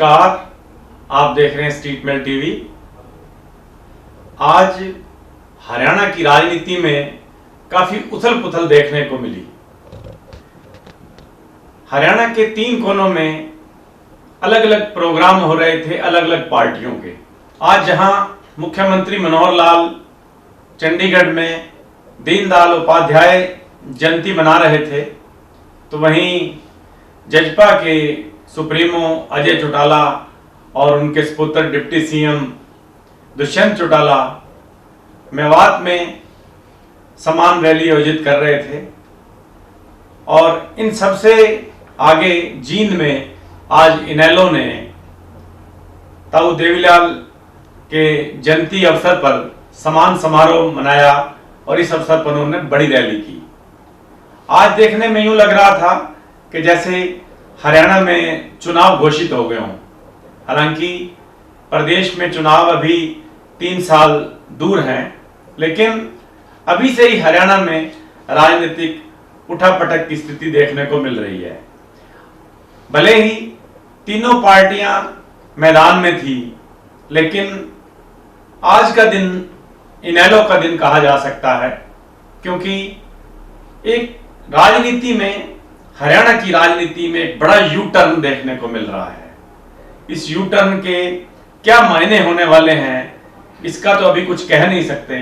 नमस्कार, आप देख रहे हैं स्ट्रीट मेल टीवी। आज हरियाणा की राजनीति में काफी उथल पुथल देखने को मिली। हरियाणा के 3 कोनों में अलग अलग प्रोग्राम हो रहे थे अलग अलग पार्टियों के। आज जहां मुख्यमंत्री मनोहर लाल चंडीगढ़ में दीनदयाल उपाध्याय जयंती मना रहे थे, तो वहीं जजपा के सुप्रीमो अजय चौटाला और उनके सुपुत्र डिप्टी सीएम दुष्यंत चौटाला मेवात में समान रैली आयोजित कर रहे थे। और इन सबसे आगे जींद में आज इनेलो ने ताऊ देवीलाल के जयंती अवसर पर समान समारोह मनाया और इस अवसर पर उन्होंने बड़ी रैली की। आज देखने में यूं लग रहा था कि जैसे हरियाणा में चुनाव घोषित हो गए हों। हालांकि प्रदेश में चुनाव अभी 3 साल दूर हैं, लेकिन अभी से ही हरियाणा में राजनीतिक उठापटक की स्थिति देखने को मिल रही है। भले ही तीनों पार्टियां मैदान में थी, लेकिन आज का दिन इनेलो का दिन कहा जा सकता है, क्योंकि एक राजनीति में, हरियाणा की राजनीति में एक बड़ा यू टर्न देखने को मिल रहा है। इस यू टर्न के क्या मायने होने वाले हैं इसका तो अभी कुछ कह नहीं सकते,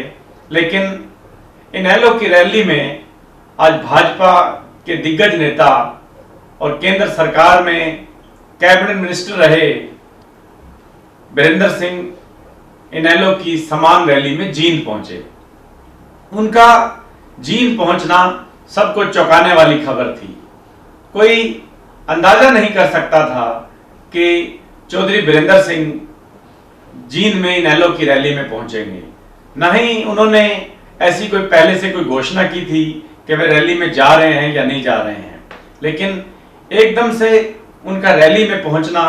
लेकिन इनेलो की रैली में आज भाजपा के दिग्गज नेता और केंद्र सरकार में कैबिनेट मिनिस्टर रहे वीरेंद्र सिंह इनेलो की समान रैली में जींद पहुंचे। उनका जींद पहुंचना सबको चौंकाने वाली खबर थी। कोई अंदाजा नहीं कर सकता था कि चौधरी वीरेंद्र सिंह जींद में इनेलो की रैली में पहुंचेंगे। न ही उन्होंने ऐसी कोई पहले से कोई घोषणा की थी कि वे रैली में जा रहे हैं या नहीं जा रहे हैं, लेकिन एकदम से उनका रैली में पहुंचना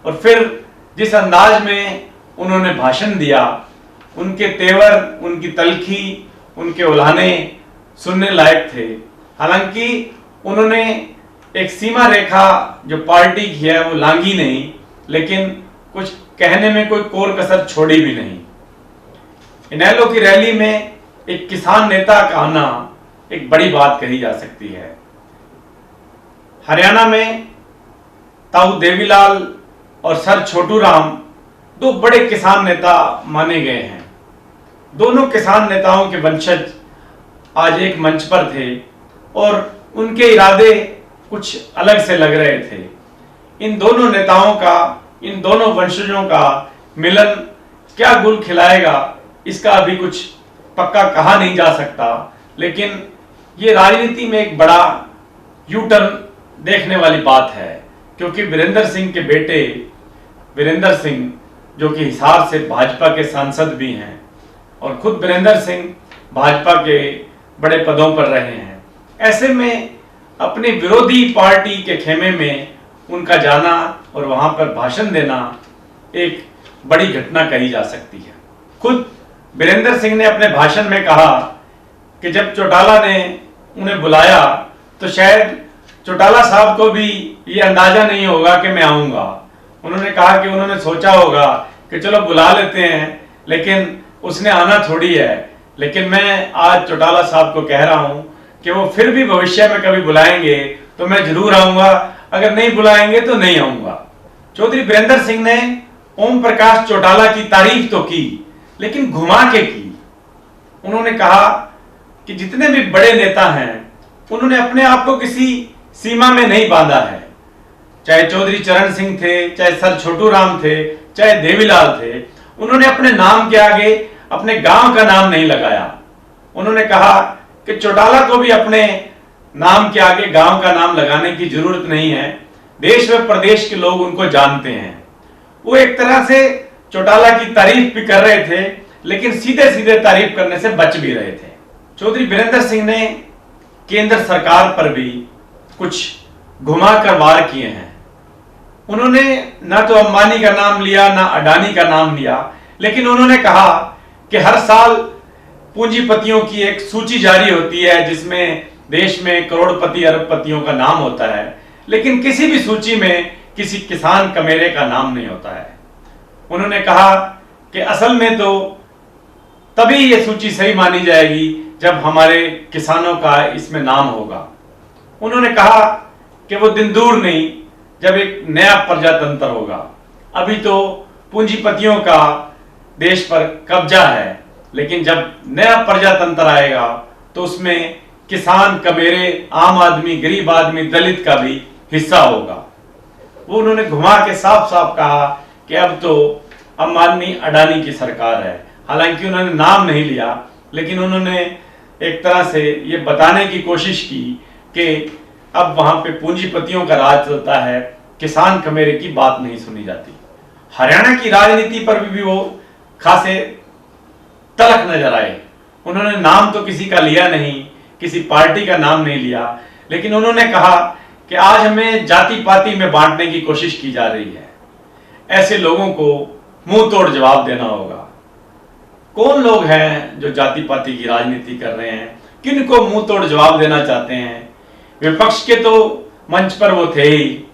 और फिर जिस अंदाज में उन्होंने भाषण दिया, उनके तेवर, उनकी तलखी, उनके उल्हाने सुनने लायक थे। हालांकि उन्होंने एक सीमा रेखा जो पार्टी की है वो लांघी नहीं, लेकिन कुछ कहने में कोई कोर कसर छोड़ी भी नहीं। इनेलो की रैली में एक किसान नेता का आना एक बड़ी बात कही जा सकती है। हरियाणा में ताऊ देवीलाल और सर छोटू राम 2 बड़े किसान नेता माने गए हैं। दोनों किसान नेताओं के वंशज आज एक मंच पर थे और उनके इरादे कुछ अलग से लग रहे थे। इन दोनों नेताओं का, इन दोनों वंशजों का मिलन क्या गुल खिलाएगा इसका अभी कुछ पक्का कहा नहीं जा सकता, लेकिन ये राजनीति में एक बड़ा यू टर्न देखने वाली बात है, क्योंकि वीरेंद्र सिंह के बेटे वीरेंद्र सिंह, जो कि हिसार से भाजपा के सांसद भी हैं और खुद वीरेंद्र सिंह भाजपा के बड़े पदों पर रहे हैं, ऐसे में अपनी विरोधी पार्टी के खेमे में उनका जाना और वहां पर भाषण देना एक बड़ी घटना कही जा सकती है। खुद वीरेंद्र सिंह ने अपने भाषण में कहा कि जब चौटाला ने उन्हें बुलाया तो शायद चौटाला साहब को भी ये अंदाजा नहीं होगा कि मैं आऊंगा। उन्होंने कहा कि उन्होंने सोचा होगा कि चलो बुला लेते हैं, लेकिन उसने आना थोड़ी है। लेकिन मैं आज चौटाला साहब को कह रहा हूं कि वो फिर भी भविष्य में कभी बुलाएंगे तो मैं जरूर आऊंगा, अगर नहीं बुलाएंगे तो नहीं आऊंगा। चौधरी वीरेंद्र सिंह ने ओम प्रकाश चौटाला की तारीफ तो की, लेकिन घुमा के की। उन्होंने कहा कि जितने भी बड़े नेता हैं उन्होंने अपने आप को किसी सीमा में नहीं बांधा है। चाहे चौधरी चरण सिंह थे, चाहे सर छोटू राम थे, चाहे देवीलाल थे, उन्होंने अपने नाम के आगे अपने गांव का नाम नहीं लगाया। उन्होंने कहा कि चौटाला को भी अपने नाम के आगे गांव का नाम लगाने की जरूरत नहीं है। देश व प्रदेश के लोग उनको जानते हैं। वो एक तरह से चौटाला की तारीफ भी कर रहे थे, लेकिन सीधे सीधे तारीफ करने से बच भी रहे थे। चौधरी वीरेंद्र सिंह ने केंद्र सरकार पर भी कुछ घुमाकर वार किए हैं। उन्होंने ना तो अंबानी का नाम लिया, ना अडानी का नाम लिया, लेकिन उन्होंने कहा कि हर साल पूंजीपतियों की एक सूची जारी होती है जिसमें देश में करोड़पति अरबपतियों का नाम होता है, लेकिन किसी भी सूची में किसी किसान कमेरे का नाम नहीं होता है। उन्होंने कहा कि असल में तो तभी ये सूची सही मानी जाएगी जब हमारे किसानों का इसमें नाम होगा। उन्होंने कहा कि वो दिन दूर नहीं जब एक नया प्रजातंत्र होगा। अभी तो पूंजीपतियों का देश पर कब्जा है, लेकिन जब नया प्रजातंत्र आएगा तो उसमें किसान, कमेरे, आम आदमी, गरीब आदमी, दलित का भी हिस्सा होगा। वो उन्होंने घुमा के साफ साफ कहा कि अब तो अंबानी अडानी की सरकार है। हालांकि उन्होंने नाम नहीं लिया, लेकिन उन्होंने एक तरह से ये बताने की कोशिश की कि अब वहां पे पूंजीपतियों का राज चलता है, किसान कमेरे की बात नहीं सुनी जाती। हरियाणा की राजनीति पर भी वो खासे तलख नजर आए। उन्होंने नाम तो किसी का लिया नहीं, किसी पार्टी का नाम नहीं लिया, लेकिन उन्होंने कहा कि आज हमें जाति पाति में बांटने की कोशिश की जा रही है। ऐसे लोगों को मुंह तोड़ जवाब देना होगा। कौन लोग हैं जो जाति पाति की राजनीति कर रहे हैं, किनको मुंह तोड़ जवाब देना चाहते हैं? विपक्ष के तो मंच पर वो थे ही,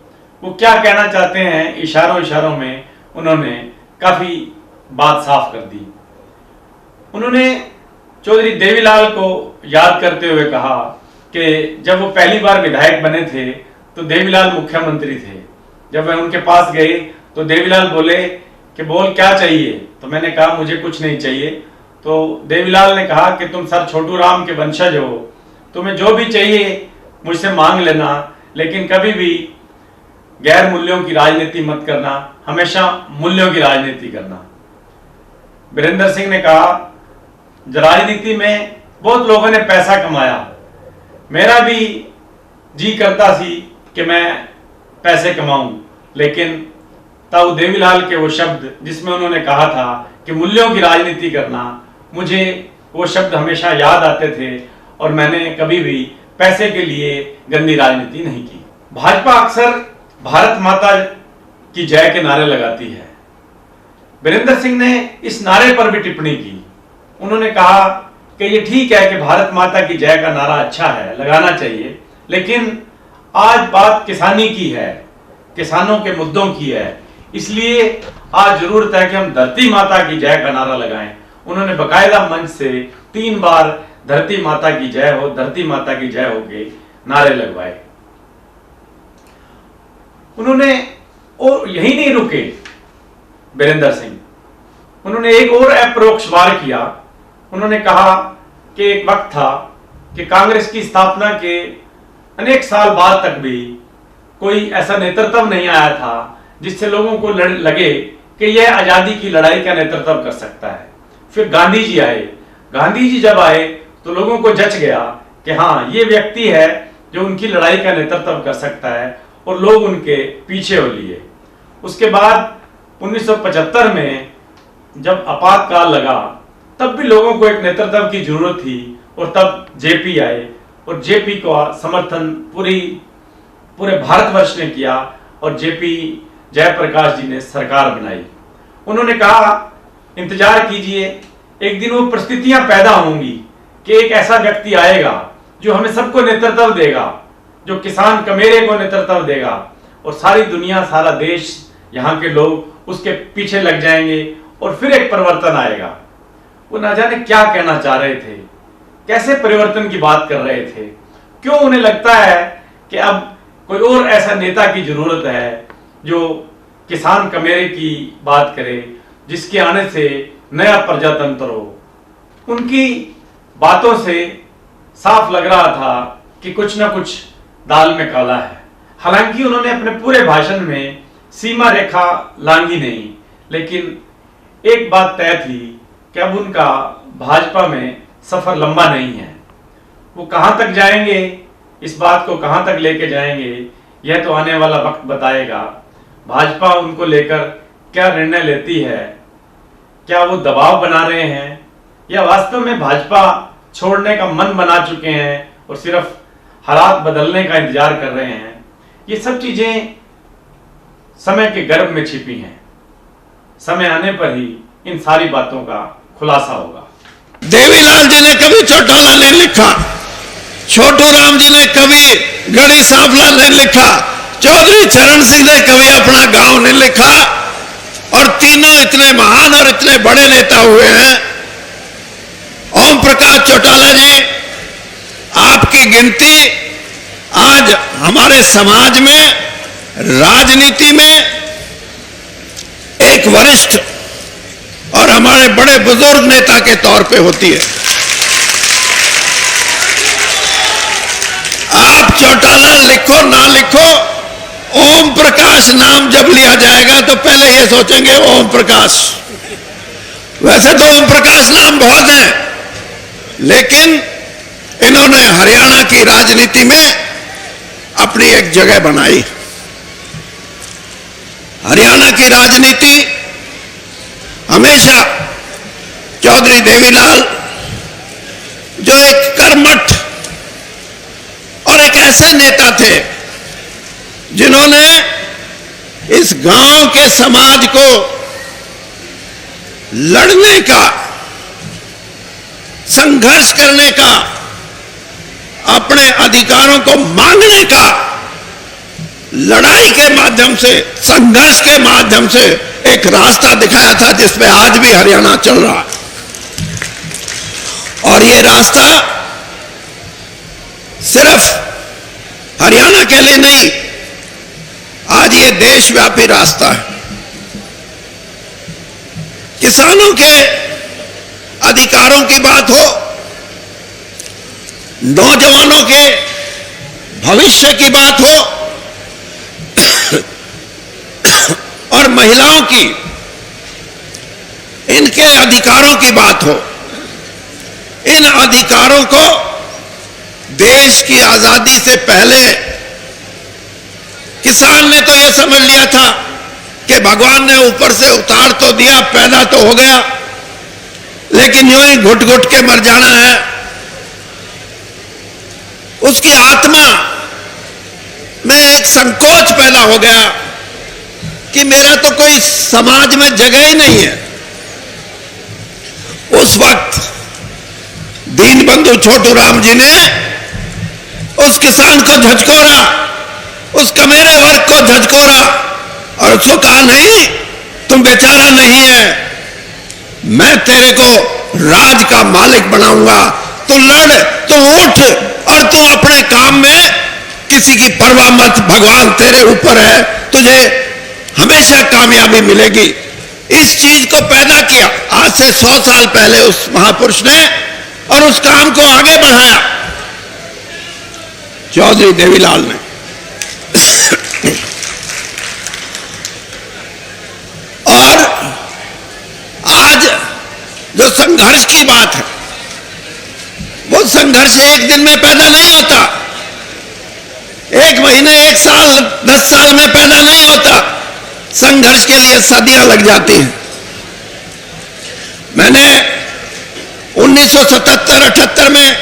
वो क्या कहना चाहते हैं इशारों इशारों में उन्होंने काफी बात साफ कर दी। उन्होंने चौधरी देवीलाल को याद करते हुए कहा कि जब वो पहली बार विधायक बने थे तो देवीलाल मुख्यमंत्री थे। जब वह उनके पास गए तो देवीलाल बोले कि बोल क्या चाहिए? तो मैंने कहा मुझे कुछ नहीं चाहिए। तो देवीलाल ने कहा कि तुम सर छोटू राम के वंशज हो, तुम्हें जो भी चाहिए मुझसे मांग लेना, लेकिन कभी भी गैर मूल्यों की राजनीति मत करना, हमेशा मूल्यों की राजनीति करना। वीरेंद्र सिंह ने कहा राजनीति में बहुत लोगों ने पैसा कमाया, मेरा भी जी करता थी कि मैं पैसे कमाऊं, लेकिन ताऊ देवीलाल के वो शब्द जिसमें उन्होंने कहा था कि मूल्यों की राजनीति करना, मुझे वो शब्द हमेशा याद आते थे और मैंने कभी भी पैसे के लिए गंदी राजनीति नहीं की। भाजपा अक्सर भारत माता की जय के नारे लगाती है। वीरेंद्र सिंह ने इस नारे पर भी टिप्पणी की। उन्होंने कहा कि ये ठीक है कि भारत माता की जय का नारा अच्छा है, लगाना चाहिए, लेकिन आज बात किसानी की है, किसानों के मुद्दों की है, इसलिए आज जरूरत है कि हम धरती माता की जय का नारा लगाएं। उन्होंने बकायदा मंच से 3 बार धरती माता की जय हो, धरती माता की जय हो के नारे लगवाए। उन्होंने और यही नहीं रुके वीरेंद्र सिंह, उन्होंने एक और अप्रोक्ष वार किया। उन्होंने कहा कि एक वक्त था कि कांग्रेस की स्थापना के अनेक साल बाद तक भी कोई ऐसा नेतृत्व नहीं आया था जिससे लोगों को लगे कि यह आजादी की लड़ाई का नेतृत्व कर सकता है। फिर गांधी जी आए। गांधी जी जब आए तो लोगों को जच गया कि हाँ, ये व्यक्ति है जो उनकी लड़ाई का नेतृत्व कर सकता है, और लोग उनके पीछे हो लिए। उसके बाद 1975 में जब आपातकाल लगा तब भी लोगों को एक नेतृत्व की जरूरत थी, और तब जेपी आए और जेपी का समर्थन पूरे भारतवर्ष ने किया और जेपी जयप्रकाश जी ने सरकार बनाई। उन्होंने कहा इंतजार कीजिए, एक दिन वो परिस्थितियां पैदा होंगी कि एक ऐसा व्यक्ति आएगा जो हमें सबको नेतृत्व देगा, जो किसान कमेरे को नेतृत्व देगा, और सारी दुनिया, सारा देश, यहाँ के लोग उसके पीछे लग जाएंगे और फिर एक परिवर्तन आएगा। वो ना जाने क्या कहना चाह रहे थे, कैसे परिवर्तन की बात कर रहे थे, क्यों उन्हें लगता है कि अब कोई और ऐसा नेता की जरूरत है जो किसान कमेरे की बात करे, जिसके आने से नया प्रजातंत्र हो। उनकी बातों से साफ लग रहा था कि कुछ ना कुछ दाल में काला है। हालांकि उन्होंने अपने पूरे भाषण में सीमा रेखा लांघी नहीं, लेकिन एक बात तय थी कि अब उनका भाजपा में सफर लंबा नहीं है। वो कहां तक जाएंगे, इस बात को कहां तक लेके जाएंगे, यह तो आने वाला वक्त बताएगा। भाजपा उनको लेकर क्या निर्णय लेती है, क्या वो दबाव बना रहे हैं या वास्तव में भाजपा छोड़ने का मन बना चुके हैं और सिर्फ हालात बदलने का इंतजार कर रहे हैं। ये सब चीजें समय के गर्भ में छिपी हैं। समय आने पर ही इन सारी बातों का खुलासा होगा। देवीलाल जी ने कभी चौटाला नहीं लिखा, छोटू राम जी ने कभी गढ़ी सांवला नहीं लिखा, चौधरी चरण सिंह ने कभी अपना गांव नहीं लिखा, और तीनों इतने महान और इतने बड़े नेता हुए हैं। ओम प्रकाश चौटाला जी, आपकी गिनती आज हमारे समाज में, राजनीति में एक वरिष्ठ और हमारे बड़े बुजुर्ग नेता के तौर पे होती है। आप चौटाला लिखो ना लिखो, ओम प्रकाश नाम जब लिया जाएगा तो पहले ये सोचेंगे ओम प्रकाश। वैसे तो ओम प्रकाश नाम बहुत हैं, लेकिन इन्होंने हरियाणा की राजनीति में अपनी एक जगह बनाई। हरियाणा की राजनीति हमेशा चौधरी देवीलाल, जो एक कर्मठ और एक ऐसे नेता थे जिन्होंने इस गांव के समाज को लड़ने का, संघर्ष करने का, अपने अधिकारों को मांगने का, लड़ाई के माध्यम से, संघर्ष के माध्यम से एक रास्ता दिखाया था जिसमें आज भी हरियाणा चल रहा है। और ये रास्ता सिर्फ हरियाणा के लिए नहीं, आज ये देशव्यापी रास्ता है। किसानों के अधिकारों की बात हो, नौजवानों के भविष्य की बात हो, और महिलाओं की, इनके अधिकारों की बात हो, इन अधिकारों को देश की आजादी से पहले किसान ने तो यह समझ लिया था कि भगवान ने ऊपर से उतार तो दिया, पैदा तो हो गया, लेकिन यूं ही घुट घुट के मर जाना है। उसकी आत्मा में एक संकोच पैदा हो गया कि मेरा तो कोई समाज में जगह ही नहीं है। उस वक्त दीनबंधु छोटू राम जी ने उस किसान को झकझोरा, उस कमेरे वर्ग को झकझोरा और उसको कहा, नहीं तुम बेचारा नहीं है, मैं तेरे को राज का मालिक बनाऊंगा, तू लड़, तू उठ और तू अपने काम में किसी की परवाह मत, भगवान तेरे ऊपर है, तुझे हमेशा कामयाबी मिलेगी। इस चीज को पैदा किया आज से 100 साल पहले उस महापुरुष ने, और उस काम को आगे बढ़ाया चौधरी देवीलाल ने। और आज जो संघर्ष की बात है, वो संघर्ष एक दिन में पैदा नहीं होता, एक महीने, एक साल, 10 साल में पैदा नहीं होता। संघर्ष के लिए सदियां लग जाती हैं। मैंने 1977-78 में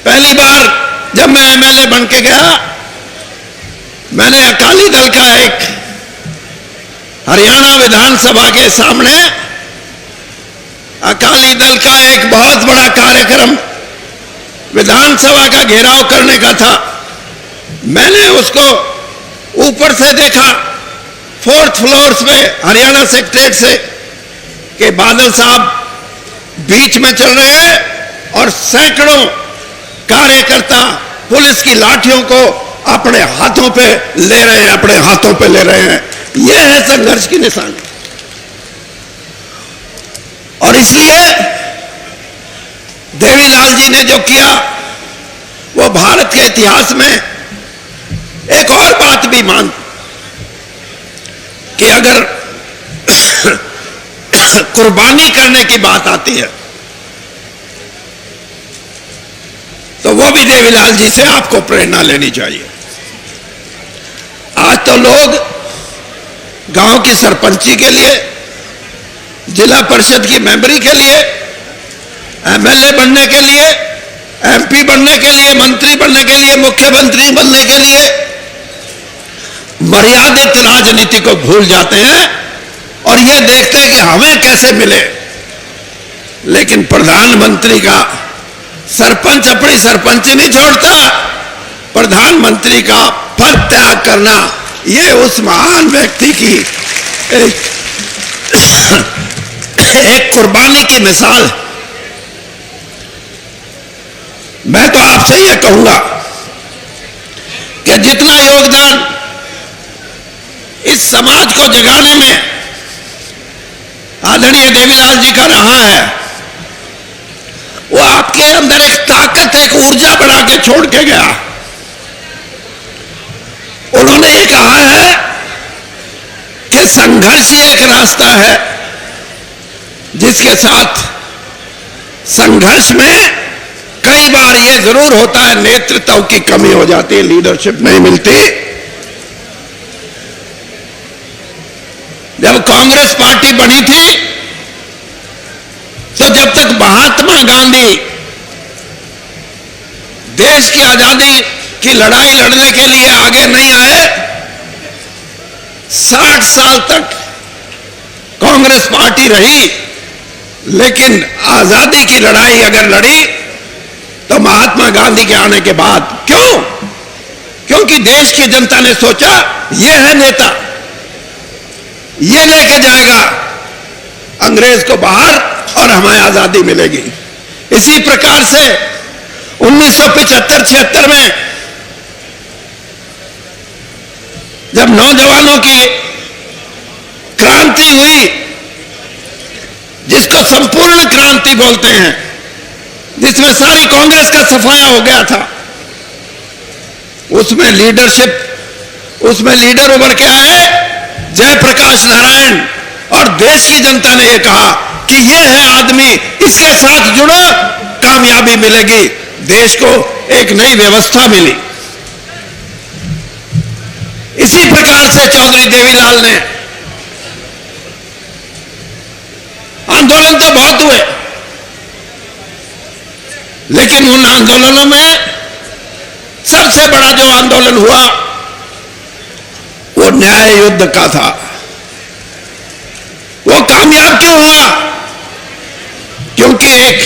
पहली बार जब मैं एमएलए बन के गया, मैंने अकाली दल का एक हरियाणा विधानसभा के सामने अकाली दल का एक बहुत बड़ा कार्यक्रम विधानसभा का घेराव करने का था। मैंने उसको ऊपर से देखा, 4th फ्लोर पे हरियाणा सेक्रेटरीट से, कि बादल साहब बीच में चल रहे हैं और सैकड़ों कार्यकर्ता पुलिस की लाठियों को अपने हाथों पे ले रहे हैं, अपने हाथों पे ले रहे हैं। यह है संघर्ष की निशानी। और इसलिए देवीलाल जी ने जो किया, वो भारत के इतिहास में एक और बात भी मान, कि अगर कुर्बानी करने की बात आती है तो वो भी देवीलाल जी से आपको प्रेरणा लेनी चाहिए। आज तो लोग गांव की सरपंची के लिए, जिला परिषद की मेंबरी के लिए, एमएलए बनने के लिए, एमपी बनने के लिए, मंत्री बनने के लिए, मुख्यमंत्री बनने के लिए मर्यादित राजनीति को भूल जाते हैं और ये देखते हैं कि हमें कैसे मिले। लेकिन प्रधानमंत्री का सरपंच अपनी सरपंची नहीं छोड़ता, प्रधानमंत्री का पर त्याग करना, ये उस महान व्यक्ति की एक कुर्बानी की मिसाल है। मैं तो आपसे यह कहूंगा कि जितना योगदान इस समाज को जगाने में आदरणीय देवीलाल जी का रहा है, वो आपके अंदर एक ताकत, एक ऊर्जा बढ़ा के छोड़ के गया। उन्होंने ये कहा है कि संघर्ष ही एक रास्ता है जिसके साथ संघर्ष में कई बार ये जरूर होता है नेतृत्व की कमी हो जाती है, लीडरशिप नहीं मिलती। जब कांग्रेस पार्टी बनी थी तो जब तक महात्मा गांधी देश की आजादी की लड़ाई लड़ने के लिए आगे नहीं आए, 60 साल तक कांग्रेस पार्टी रही। लेकिन आजादी की लड़ाई अगर लड़ी तो महात्मा गांधी के आने के बाद। क्यों? क्योंकि देश की जनता ने सोचा यह है नेता, ये लेके जाएगा अंग्रेज को बाहर और हमें आजादी मिलेगी। इसी प्रकार से 1975-76 में जब नौजवानों की क्रांति हुई, जिसको संपूर्ण क्रांति बोलते हैं, जिसमें सारी कांग्रेस का सफाया हो गया था, उसमें लीडरशिप, उसमें लीडर उभर के आए जयप्रकाश नारायण, और देश की जनता ने यह कहा कि यह है आदमी, इसके साथ जुड़ो, कामयाबी मिलेगी। देश को एक नई व्यवस्था मिली। इसी प्रकार से चौधरी देवीलाल ने आंदोलन तो बहुत हुए, लेकिन उन आंदोलनों में सबसे बड़ा जो आंदोलन हुआ वो न्याय युद्ध का था। वो कामयाब क्यों हुआ? क्योंकि एक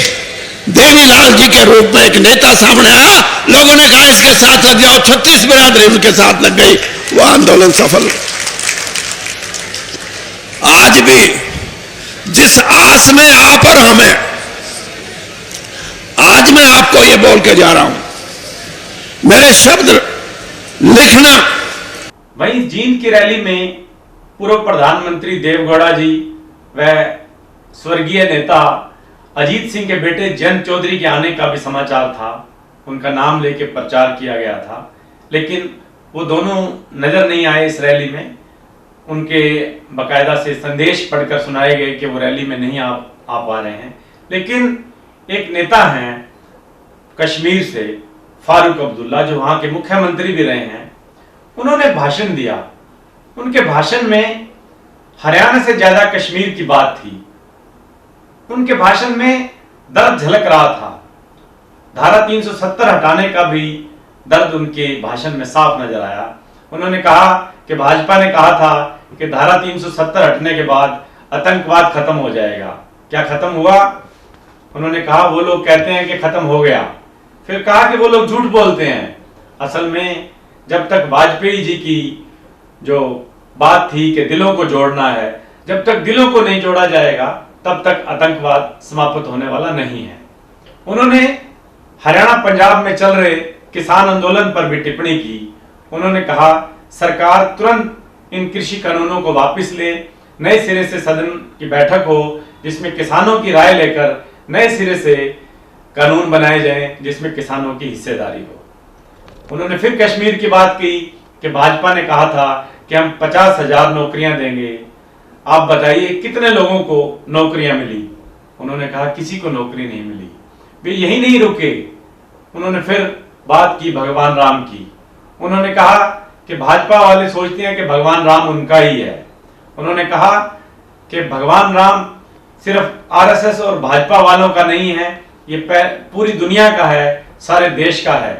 देवीलाल जी के रूप में एक नेता सामने आया, लोगों ने कहा इसके साथ लग जाओ, 36 बिरादरी उनके साथ लग गई, वो आंदोलन सफल। आज भी जिस आस में आप और हमें, आज मैं आपको ये बोल के जा रहा हूं, मेरे शब्द लिखना। वहीं जींद की रैली में पूर्व प्रधानमंत्री देवगौड़ा जी व स्वर्गीय नेता अजीत सिंह के बेटे जयंत चौधरी के आने का भी समाचार था। उनका नाम लेके प्रचार किया गया था, लेकिन वो दोनों नजर नहीं आए इस रैली में। उनके बाकायदा से संदेश पढ़कर सुनाए गए कि वो रैली में नहीं आ पा रहे हैं। लेकिन एक नेता हैं कश्मीर से, फारूक अब्दुल्ला, जो वहां के मुख्यमंत्री भी रहे हैं, उन्होंने भाषण दिया। उनके भाषण में हरियाणा से ज्यादा कश्मीर की बात थी। उनके भाषण में दर्द झलक रहा था। धारा 370 हटाने का भी दर्द उनके भाषण में साफ नजर आया। उन्होंने कहा कि भाजपा ने कहा था कि धारा 370 हटने के बाद आतंकवाद खत्म हो जाएगा। क्या खत्म हुआ? उन्होंने कहा वो लोग कहते हैं कि खत्म हो गया। फिर कहा कि वो लोग झूठ बोलते हैं। असल में जब तक वाजपेयी जी की जो बात थी कि दिलों को जोड़ना है, जब तक दिलों को नहीं जोड़ा जाएगा तब तक आतंकवाद समाप्त होने वाला नहीं है। उन्होंने हरियाणा पंजाब में चल रहे किसान आंदोलन पर भी टिप्पणी की। उन्होंने कहा सरकार तुरंत इन कृषि कानूनों को वापस ले, नए सिरे से सदन की बैठक हो जिसमें किसानों की राय लेकर नए सिरे से कानून बनाए जाएं जिसमें किसानों की हिस्सेदारी हो। उन्होंने फिर कश्मीर की बात की कि भाजपा ने कहा था कि हम 50,000 नौकरियां देंगे। आप बताइए कितने लोगों को नौकरियां मिली? उन्होंने कहा किसी को नौकरी नहीं मिली। वे यही नहीं रुके, उन्होंने फिर बात की भगवान राम की। उन्होंने कहा कि भाजपा वाले सोचते हैं कि भगवान राम उनका ही है। उन्होंने कहा कि भगवान राम सिर्फ आरएसएस और भाजपा वालों का नहीं है, ये पूरी दुनिया का है, सारे देश का है।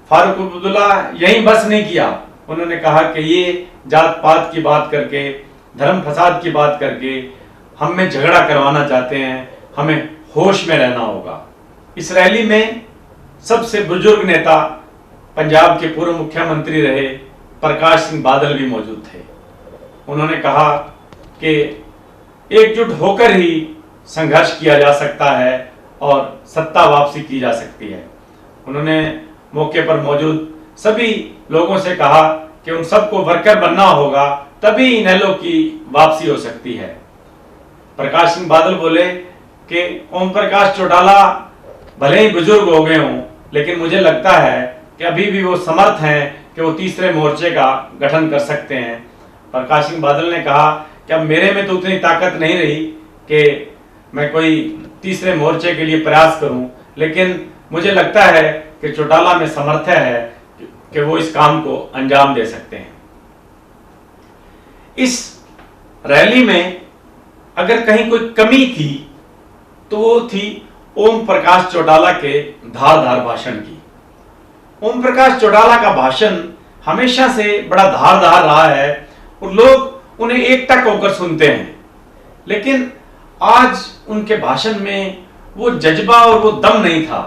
फारूक अब्दुल्ला यही बस नहीं किया, उन्होंने कहा कि ये जात पात की बात करके, धर्म फसाद की बात करके हम में झगड़ा करवाना चाहते हैं, हमें होश में रहना होगा। इस रैली में सबसे बुजुर्ग नेता पंजाब के पूर्व मुख्यमंत्री रहे प्रकाश सिंह बादल भी मौजूद थे। उन्होंने कहा कि एकजुट होकर ही संघर्ष किया जा सकता है और सत्ता वापसी की जा सकती है। उन्होंने मौके पर मौजूद सभी लोगों से कहा कि उन सबको वर्कर बनना होगा, तभी इनेलो की वापसी हो सकती है। प्रकाश सिंह बादल बोले कि ओम प्रकाश चौटाला भले ही बुजुर्ग हो गए हों, लेकिन मुझे लगता है कि अभी भी वो समर्थ हैं कि वो तीसरे मोर्चे का गठन कर सकते हैं। प्रकाश सिंह बादल ने कहा कि अब मेरे में तो उतनी ताकत नहीं रही कि मैं कोई तीसरे मोर्चे के लिए प्रयास करूं, लेकिन मुझे लगता है कि चौटाला में सामर्थ्य है कि वो इस काम को अंजाम दे सकते हैं। इस रैली में अगर कहीं कोई कमी थी तो वो थी ओम प्रकाश चौटाला के धारदार भाषण की। ओम प्रकाश चौटाला का भाषण हमेशा से बड़ा धारदार रहा है और लोग उन्हें एकटक होकर सुनते हैं, लेकिन आज उनके भाषण में वो जज्बा और वो दम नहीं था।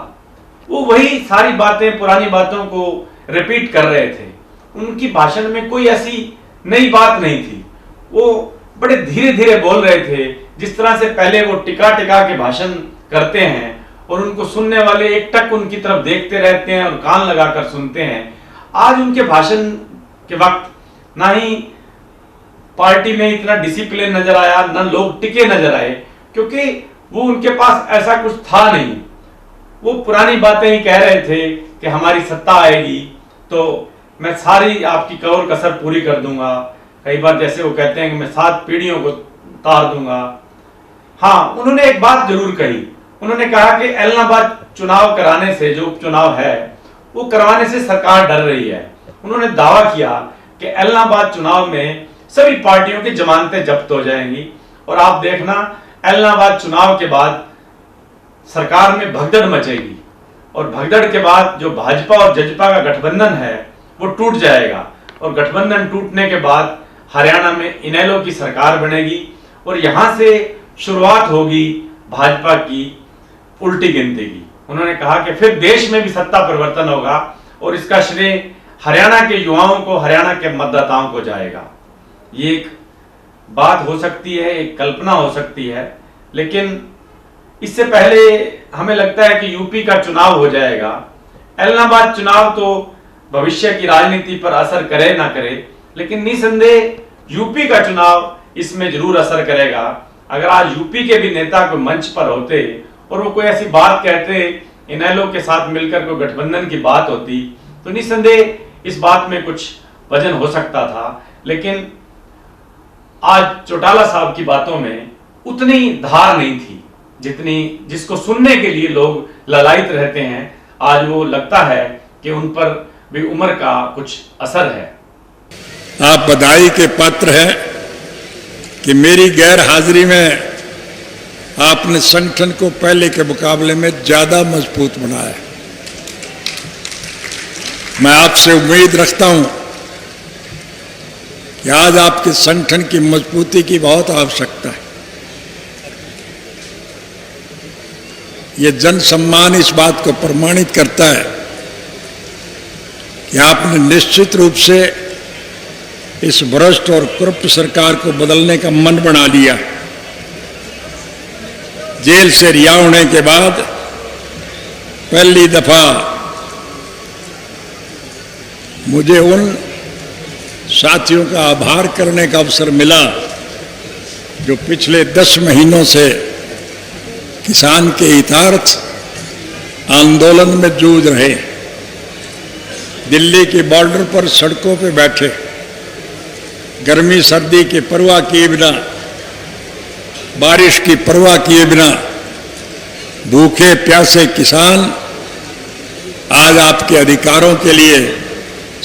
वो वही सारी बातें, पुरानी बातों को रिपीट कर रहे थे। उनकी भाषण में कोई ऐसी नई बात नहीं थी। वो बड़े धीरे धीरे बोल रहे थे, जिस तरह से पहले वो टिका टिका के भाषण करते हैं और उनको सुनने वाले एकटक उनकी तरफ देखते रहते हैं और कान लगाकर सुनते हैं। आज उनके भाषण के वक्त ना ही पार्टी में इतना डिसिप्लिन नजर आया, ना लोग टिके नजर आए, क्योंकि वो उनके पास ऐसा कुछ था नहीं। वो पुरानी बातें ही कह रहे थे कि हमारी सत्ता आएगी तो मैं सारी आपकी कौर कसर पूरी कर दूंगा। कई बार जैसे वो कहते हैं कि मैं 7 पीढ़ियों को तार दूंगा। हाँ, उन्होंने एक बात जरूर कही। उन्होंने कहा कि एलनाबाद चुनाव कराने से, जो उपचुनाव है वो करवाने से सरकार डर रही है। उन्होंने दावा किया कि एलनाबाद चुनाव में सभी पार्टियों की जमानतें जब्त हो जाएंगी और आप देखना एलनाबाद चुनाव के बाद सरकार में भगदड़ मचेगी और भगदड़ के बाद जो भाजपा और जजपा का गठबंधन है वो टूट जाएगा और गठबंधन टूटने के बाद हरियाणा में इनेलो की सरकार बनेगी और यहां से शुरुआत होगी भाजपा की उल्टी गिनती की। उन्होंने कहा कि फिर देश में भी सत्ता परिवर्तन होगा और इसका श्रेय हरियाणा के युवाओं को, हरियाणा के मतदाताओं को जाएगा। ये एक बात हो सकती है, एक कल्पना हो सकती है, लेकिन इससे पहले हमें लगता है कि यूपी का चुनाव हो जाएगा। एलनाबाद चुनाव तो भविष्य की राजनीति पर असर करे ना करे, लेकिन निसंदेह यूपी का चुनाव इसमें जरूर असर करेगा। अगर आज यूपी के भी नेता कोई मंच पर होते और वो कोई ऐसी बात कहते, इनेलो के साथ मिलकर कोई गठबंधन की बात होती, तो निसंदेह इस बात में कुछ वजन हो सकता था। लेकिन आज चौटाला साहब की बातों में उतनी धार नहीं थी जिसको सुनने के लिए लोग ललायित रहते हैं। आज वो लगता है कि उन पर भी उम्र का कुछ असर है। आप बधाई के पात्र हैं कि मेरी गैर हाजिरी में आपने संगठन को पहले के मुकाबले में ज्यादा मजबूत बनाया। मैं आपसे उम्मीद रखता हूं कि आज आपके संगठन की मजबूती की बहुत आवश्यकता है। ये जन सम्मान इस बात को प्रमाणित करता है कि आपने निश्चित रूप से इस भ्रष्ट और करप्ट सरकार को बदलने का मन बना लिया। जेल से रिहा होने के बाद पहली दफा मुझे उन साथियों का आभार करने का अवसर मिला जो पिछले 10 महीनों से किसान के हितार्थ आंदोलन में जूझ रहे, दिल्ली के बॉर्डर पर सड़कों पे बैठे, गर्मी सर्दी की परवाह किए बिना, बारिश की परवाह किए बिना भूखे प्यासे किसान आज आपके अधिकारों के लिए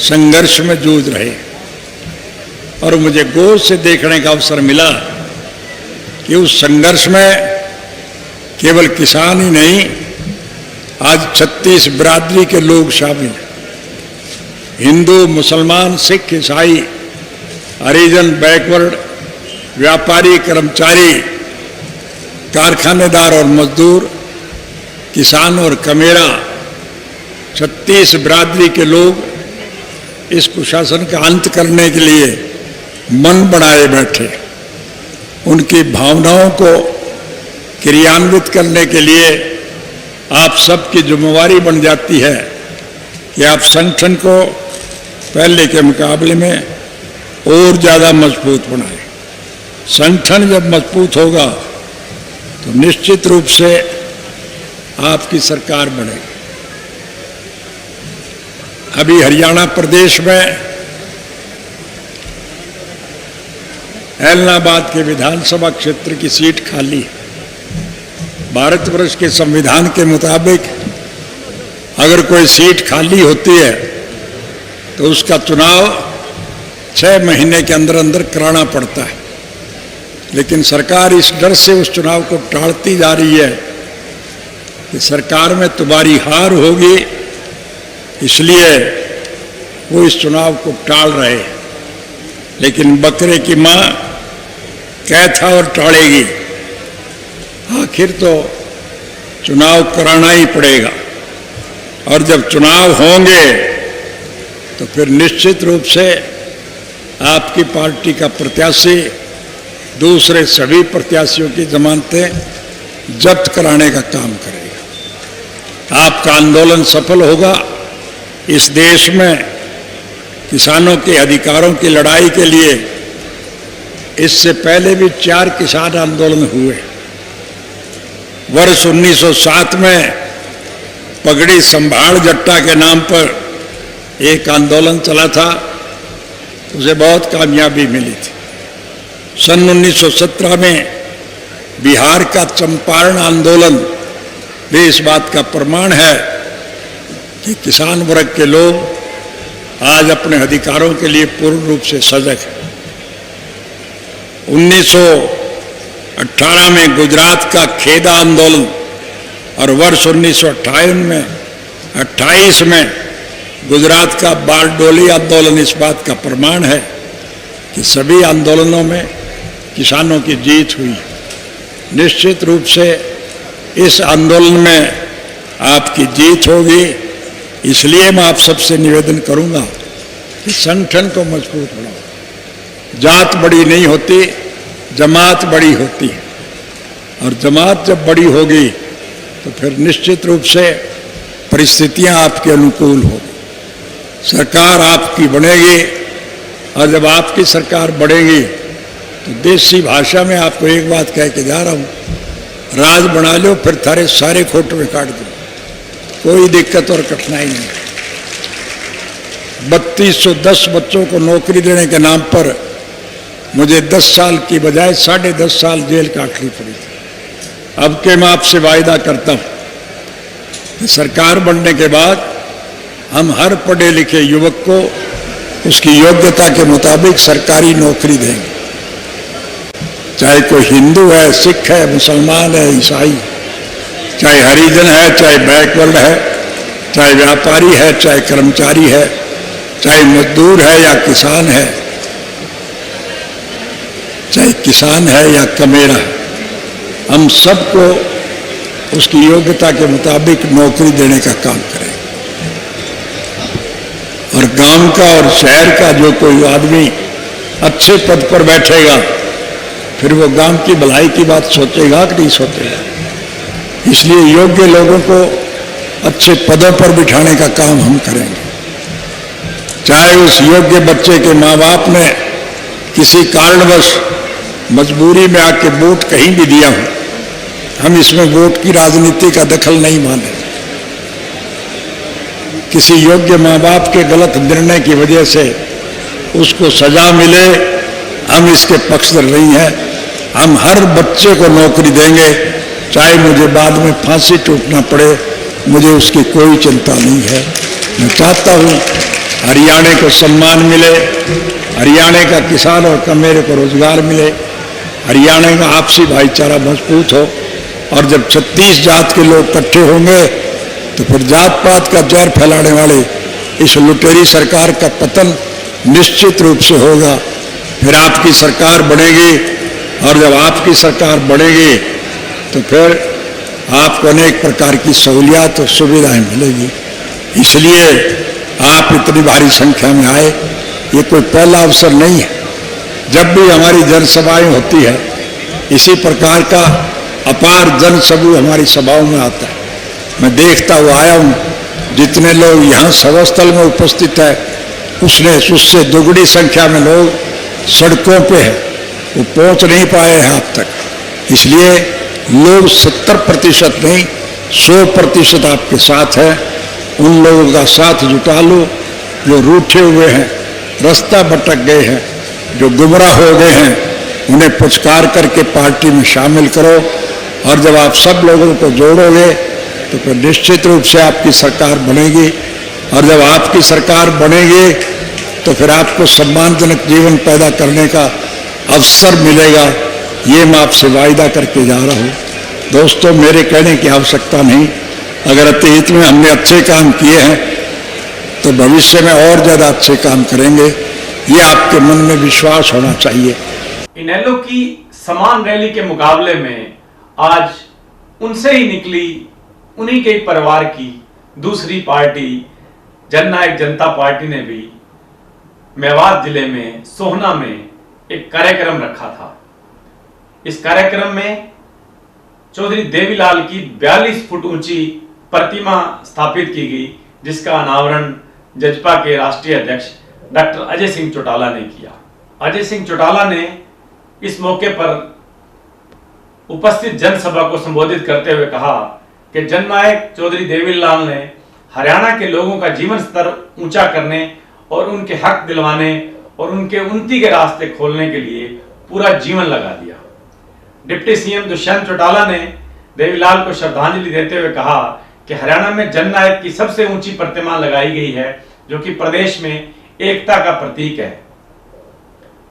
संघर्ष में जूझ रहे। और मुझे गौर से देखने का अवसर मिला कि उस संघर्ष में केवल किसान ही नहीं, आज 36 बिरादरी के लोग शामिल हैं। हिंदू, मुसलमान, सिख, ईसाई, हरिजन, बैकवर्ड, व्यापारी, कर्मचारी, कारखानेदार और मजदूर, किसान और कमेरा, 36 बिरादरी के लोग इस कुशासन का अंत करने के लिए मन बनाए बैठे। उनकी भावनाओं को क्रियान्वित करने के लिए आप सबकी जिम्मेवारी बन जाती है कि आप संगठन को पहले के मुकाबले में और ज़्यादा मजबूत बनाएं। संगठन जब मजबूत होगा तो निश्चित रूप से आपकी सरकार बनेगी। अभी हरियाणा प्रदेश में ऐलनाबाद के विधानसभा क्षेत्र की सीट खाली है। भारतवर्ष के संविधान के मुताबिक अगर कोई सीट खाली होती है तो उसका चुनाव 6 महीने के अंदर अंदर कराना पड़ता है, लेकिन सरकार इस डर से उस चुनाव को टालती जा रही है कि सरकार में तुम्हारी हार होगी, इसलिए वो इस चुनाव को टाल रहे हैं। लेकिन बकरे की मां कैथा और टालेगी, आखिर तो चुनाव कराना ही पड़ेगा। और जब चुनाव होंगे तो फिर निश्चित रूप से आपकी पार्टी का प्रत्याशी दूसरे सभी प्रत्याशियों की जमानतें जब्त कराने का काम करेगा। आपका आंदोलन सफल होगा। इस देश में किसानों के अधिकारों की लड़ाई के लिए इससे पहले भी 4 किसान आंदोलन हुए। वर्ष 1907 में पगड़ी संभाल जट्टा के नाम पर एक आंदोलन चला था, उसे बहुत कामयाबी मिली थी। सन 1917 में बिहार का चंपारण आंदोलन भी इस बात का प्रमाण है कि किसान वर्ग के लोग आज अपने अधिकारों के लिए पूर्ण रूप से सजग हैं। 1918 में गुजरात का खेदा आंदोलन और वर्ष 1928 में गुजरात का बारडोली आंदोलन इस बात का प्रमाण है कि सभी आंदोलनों में किसानों की जीत हुई। निश्चित रूप से इस आंदोलन में आपकी जीत होगी। इसलिए मैं आप सबसे निवेदन करूंगा कि संगठन को मजबूत बनाओ। जात बड़ी नहीं होती, जमात बड़ी होती है, और जमात जब बड़ी होगी तो फिर निश्चित रूप से परिस्थितियां आपके अनुकूल होगी। सरकार आपकी बनेगी, और जब आपकी सरकार बढ़ेगी तो देसी भाषा में आपको एक बात कह के जा रहा हूं, राज बना लो फिर थारे सारे खोट में काट दो, कोई दिक्कत और कठिनाई नहीं। 3210 बच्चों को नौकरी देने के नाम पर मुझे 10 साल की बजाय 10.5 साल जेल काटनी पड़ी थी। अब के मैं आपसे वायदा करता हूं कि सरकार बनने के बाद हम हर पढ़े लिखे युवक को उसकी योग्यता के मुताबिक सरकारी नौकरी देंगे, चाहे कोई हिंदू है, सिख है, मुसलमान है, ईसाई, चाहे हरिजन है, चाहे बैकवर्ड है, चाहे व्यापारी है, चाहे कर्मचारी है, चाहे मजदूर है या किसान है, चाहे किसान है या कमेरा है, हम सबको उसकी योग्यता के मुताबिक नौकरी देने का काम करें। और गांव का और शहर का जो कोई आदमी अच्छे पद पर बैठेगा फिर वो गांव की भलाई की बात सोचेगा कि नहीं सोचेगा। इसलिए योग्य लोगों को अच्छे पदों पर बिठाने का काम हम करेंगे। चाहे उस योग्य बच्चे के माँ बाप ने किसी कारणवश मजबूरी में आके वोट कहीं भी दिया हो, हम इसमें वोट की राजनीति का दखल नहीं माने। किसी योग्य माँ बाप के गलत निर्णय की वजह से उसको सजा मिले, हम इसके पक्षधर नहीं हैं। हम हर बच्चे को नौकरी देंगे, चाहे मुझे बाद में फांसी टूटना पड़े, मुझे उसकी कोई चिंता नहीं है। मैं चाहता हूँ हरियाणा को सम्मान मिले, हरियाणा का किसान और कमेरे को रोजगार मिले, हरियाणा का आपसी भाईचारा मजबूत हो। और जब 36 जात के लोग इकट्ठे होंगे तो फिर जात पात का जहर फैलाने वाले इस लुटेरी सरकार का पतन निश्चित रूप से होगा। फिर आपकी सरकार बनेगी, और जब आपकी सरकार बनेगी तो फिर आपको अनेक प्रकार की सहूलियात और सुविधाएं मिलेगी। इसलिए आप इतनी भारी संख्या में आए, ये कोई पहला अवसर नहीं है। जब भी हमारी जनसभाएं होती है, इसी प्रकार का अपार जनसमूह हमारी सभाओं में आता है। मैं देखता हुआ आया हूँ, जितने लोग यहाँ सभास्थल में उपस्थित है उससे दोगुनी संख्या में लोग सड़कों पे है, वो पहुँच नहीं पाए हैं अब तक। इसलिए लोग 70% नहीं 100% आपके साथ है। उन लोगों का साथ जुटा लो जो रूठे हुए हैं, रास्ता भटक गए हैं, जो गुमराह हो गए हैं, उन्हें पुचकार करके पार्टी में शामिल करो। और जब आप सब लोगों को जोड़ोगे तो फिर निश्चित रूप से आपकी सरकार बनेगी। और जब आपकी सरकार बनेगी तो फिर आपको सम्मानजनक जीवन पैदा करने का अवसर मिलेगा, ये मैं आपसे वायदा करके जा रहा हूँ। दोस्तों, मेरे कहने की आवश्यकता नहीं। अगर अतीत में हमने अच्छे काम किए हैं तो भविष्य में और ज्यादा अच्छे काम करेंगे, ये आपके मन में विश्वास होना चाहिए। इनेलो की समान रैली के मुकाबले में आज उनसे ही निकली, उन्हीं के परिवार की दूसरी पार्टी जननायक जनता पार्टी ने भी मेवात जिले में सोहना में एक कार्यक्रम रखा था। इस कार्यक्रम में चौधरी देवीलाल की 42 फुट ऊंची प्रतिमा स्थापित की गई, जिसका अनावरण जजपा के राष्ट्रीय अध्यक्ष डॉक्टर अजय सिंह चौटाला ने किया। अजय सिंह चौटाला ने इस मौके पर उपस्थित जनसभा को संबोधित करते हुए कहा कि जननायक चौधरी देवीलाल ने हरियाणा के लोगों का जीवन स्तर ऊंचा करने और उनके हक दिलवाने और उनके उन्नति के रास्ते खोलने के लिए पूरा जीवन लगा दिया। डिप्टी सीएम दुष्यंत चौटाला ने देवीलाल को श्रद्धांजलि देते हुए कहा कि हरियाणा में जननायक की सबसे ऊंची प्रतिमा लगाई गई है, जो कि प्रदेश में एकता का प्रतीक है।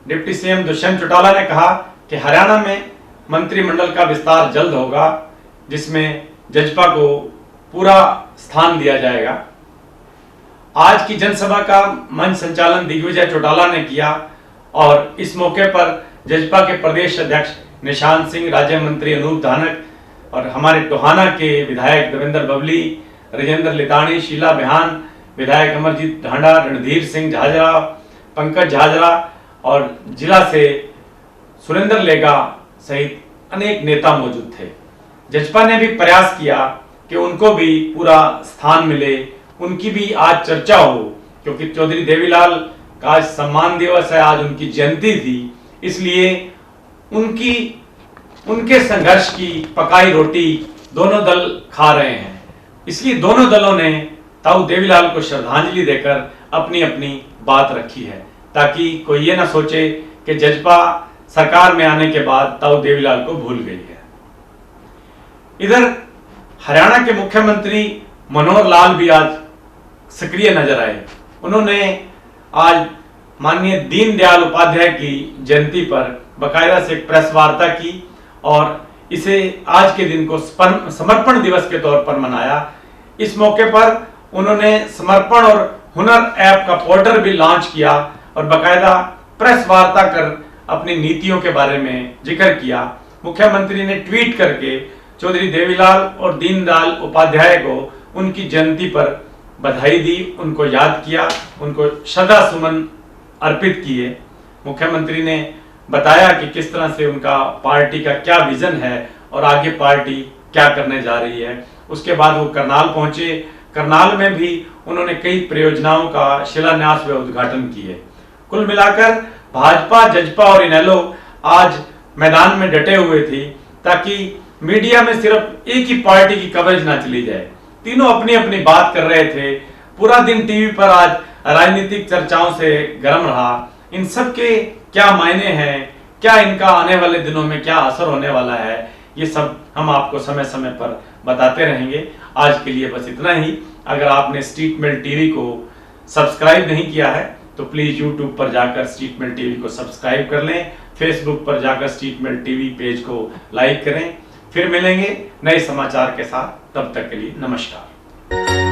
डिप्टी सीएम दुष्यंत चौटाला ने कहा कि हरियाणा में मंत्रिमंडल का विस्तार जल्द होगा, जिसमें जजपा को पूरा स्थान दिया जाएगा। आज की जनसभा का मंच संचालन दिग्विजय चौटाला ने किया और इस मौके पर जजपा के प्रदेश अध्यक्ष निशांत सिंह, राज्य मंत्री अनूप धानक और हमारे टोहाना के विधायक देवेंद्र बबली, राजेंद्र लितानी, शीला बिहान, विधायक अमरजीत ढांडा, रणधीर सिंह झाजरा, पंकज झाजरा और जिला से सुरेंद्र लेगा सहित अनेक नेता मौजूद थे। जजपा ने भी प्रयास किया कि उनको भी पूरा स्थान मिले, उनकी भी आज चर्चा हो, क्योंकि चौधरी देवीलाल का आज सम्मान दिवस है, आज उनकी जयंती थी, इसलिए उनके संघर्ष की पकाई रोटी दोनों दल खा रहे हैं। इसलिए दोनों दलों ने ताऊ देवीलाल को श्रद्धांजलि देकर अपनी अपनी बात रखी है, ताकि कोई ये ना सोचे कि जजपा सरकार में आने के बाद ताऊ देवीलाल को भूल गई है। इधर हरियाणा के मुख्यमंत्री मनोहर लाल भी आज सक्रिय नजर आए। उन्होंने आज माननीय दीनदयाल उपाध्याय की जयंती पर बाकायदा से एक प्रेस वार्ता की और इसे आज के दिन को समर्पण दिवस के तौर पर मनाया। इस मौके पर उन्होंने समर्पण और हुनर ऐप का पोर्टल भी लॉन्च किया और बाकायदा प्रेस वार्ता कर अपनी नीतियों के बारे में जिक्र किया। मुख्यमंत्री ने ट्वीट करके चौधरी देवीलाल और दीनदयाल उपाध्याय को उनकी जयंती पर बधाई दी, उनको याद किया, उनको श्रद्धा सुमन अर्पित किए। मुख्यमंत्री ने बताया कि किस तरह से उनका पार्टी का क्या विजन है और आगे पार्टी क्या करने जा रही है। उसके बाद वो करनाल पहुंचे। करनाल में भी उन्होंने कई परियोजनाओं का शिलान्यास व उद्घाटन किए। कुल मिलाकर भाजपा, जजपा और इनेलो आज मैदान में डटे हुए थे, ताकि मीडिया में सिर्फ एक ही पार्टी की कवरेज ना चली जाए। तीनों अपनी अपनी बात कर रहे थे। पूरा दिन टीवी पर आज राजनीतिक चर्चाओं से गर्म रहा। इन सब के क्या मायने हैं, क्या इनका आने वाले दिनों में क्या असर होने वाला है, ये सब हम आपको समय समय पर बताते रहेंगे। आज के लिए बस इतना ही। अगर आपने स्ट्रीट मेल टीवी को सब्सक्राइब नहीं किया है तो प्लीज यूट्यूब पर जाकर स्ट्रीट मेल टीवी को सब्सक्राइब कर लें। फेसबुक पर जाकर स्ट्रीट मेल टीवी पेज को लाइक करें। फिर मिलेंगे नए समाचार के साथ, तब तक के लिए नमस्कार।